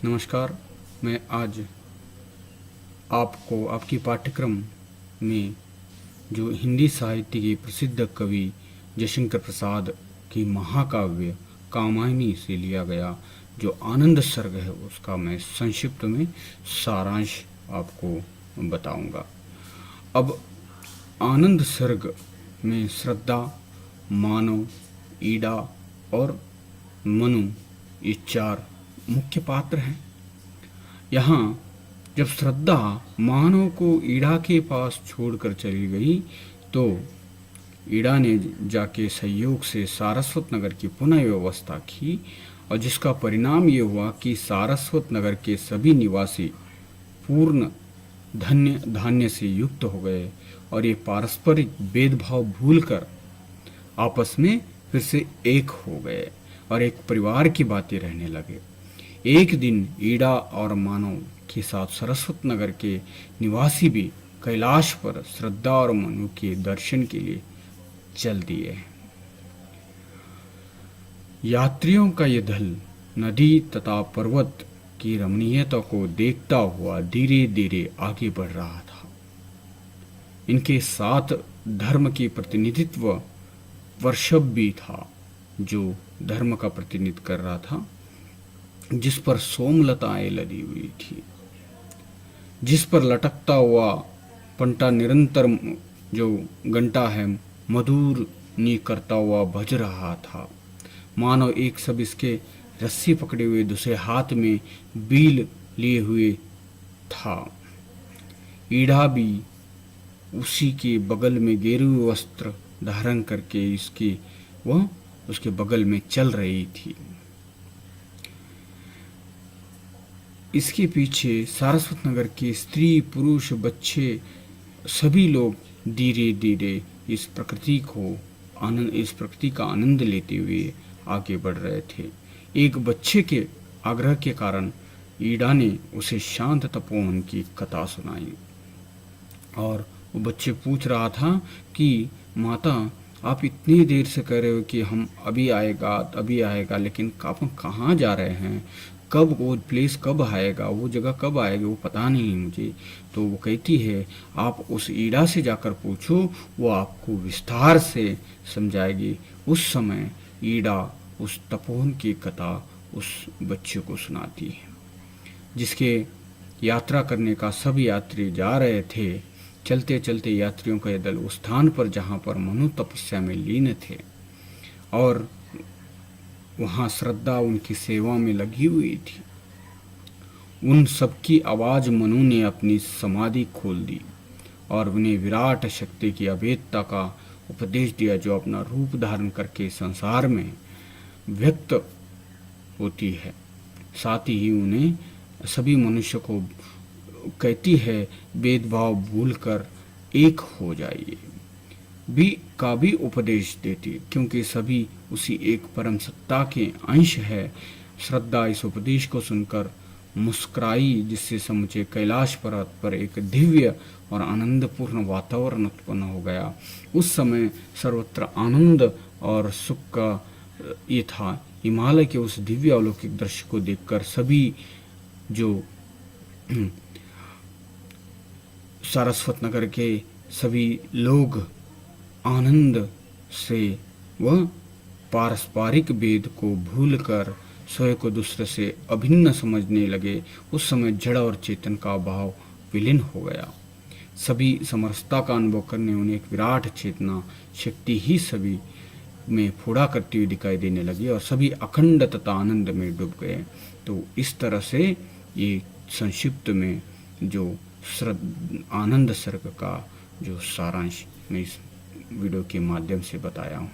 नमस्कार। मैं आज आपको आपकी पाठ्यक्रम में जो हिंदी साहित्य के प्रसिद्ध कवि जयशंकर प्रसाद की महाकाव्य कामायनी से लिया गया जो आनंद सर्ग है उसका मैं संक्षिप्त में सारांश आपको बताऊंगा। अब आनंद सर्ग में श्रद्धा, मानव, ईड़ा और मनु ये चार मुख्य पात्र हैं। यहाँ जब श्रद्धा मानव को ईड़ा के पास छोड़कर चली गई तो ईड़ा ने जाके सहयोग से सारस्वत नगर की पुनः व्यवस्था की और जिसका परिणाम ये हुआ कि सारस्वत नगर के सभी निवासी पूर्ण धान्य से युक्त हो गए और ये पारस्परिक भेदभाव भूलकर आपस में फिर से एक हो गए और एक परिवार की बातें रहने लगे। एक दिन ईड़ा और मानव के साथ सरस्वत नगर के निवासी भी कैलाश पर श्रद्धा और मनु के दर्शन के लिए चल दिए। यात्रियों का यह दल नदी तथा पर्वत की रमणीयता को देखता हुआ धीरे धीरे आगे बढ़ रहा था। इनके साथ धर्म की प्रतिनिधित्व वर्षभ भी था जो धर्म का प्रतिनिधित्व कर रहा था, जिस पर सोमलताएं लदी हुई थी, जिस पर लटकता हुआ पंटा निरंतर जो घंटा है मधुर नी करता हुआ बज रहा था। मानो एक सब इसके रस्सी पकड़े हुए दूसरे हाथ में बील लिए हुए था। ईड़ा भी उसी के बगल में गेरुए वस्त्र धारण करके वह उसके बगल में चल रही थी। इसके पीछे सारस्वत नगर के स्त्री पुरुष बच्चे सभी लोग धीरे धीरे इस प्रकृति का आनंद लेते हुए आगे बढ़ रहे थे। एक बच्चे के आग्रह के कारण ईड़ा ने उसे शांत तपोवन की कथा सुनाई और वो बच्चे पूछ रहा था कि माता आप इतनी देर से कह रहे हो कि हम अभी आएगा, लेकिन आप कहाँ जा रहे हैं, कब वो प्लेस कब आएगा, वो जगह कब आएगी, वो पता नहीं मुझे। तो वो कहती है आप उस ईड़ा से जाकर पूछो, वो आपको विस्तार से समझाएगी। उस समय ईड़ा उस तपोवन की कथा उस बच्चे को सुनाती है, जिसके यात्रा करने का सब यात्री जा रहे थे। चलते चलते यात्रियों का यह दल उस स्थान पर जहाँ पर मनु तपस्या में लीन थे और वहाँ श्रद्धा उनकी सेवा में लगी हुई थी। उन सबकी आवाज मनु ने अपनी समाधि खोल दी और उन्हें विराट शक्ति की अभेदता का उपदेश दिया जो अपना रूप धारण करके संसार में व्यक्त होती है। साथ ही उन्हें सभी मनुष्य को कहती है भेदभाव भूलकर एक हो जाइए का भी उपदेश देती, क्योंकि सभी उसी एक परम सत्ता के अंश है। श्रद्धा इस उपदेश को सुनकर मुस्कुराई, जिससे समूचे कैलाश पर्वत पर एक दिव्य और आनंदपूर्ण वातावरण उत्पन्न हो गया। उस समय सर्वत्र आनंद और सुख का ये था। हिमालय के उस दिव्य अलौकिक दृश्य को देखकर सभी जो सारस्वत नगर के सभी लोग आनंद से वह पारस्परिक भेद को भूलकर स्वयं को दूसरे से अभिन्न समझने लगे। उस समय जड़ और चेतन का भाव विलीन हो गया। सभी समरसता का अनुभव करने उन्हें एक विराट चेतना शक्ति ही सभी में फोड़ा करती हुई दिखाई देने लगी और सभी अखंड तथा आनंद में डूब गए। तो इस तरह से ये संक्षिप्त में जो आनंद सर्ग का जो सारांश मैं इस वीडियो के माध्यम से बताया हूँ।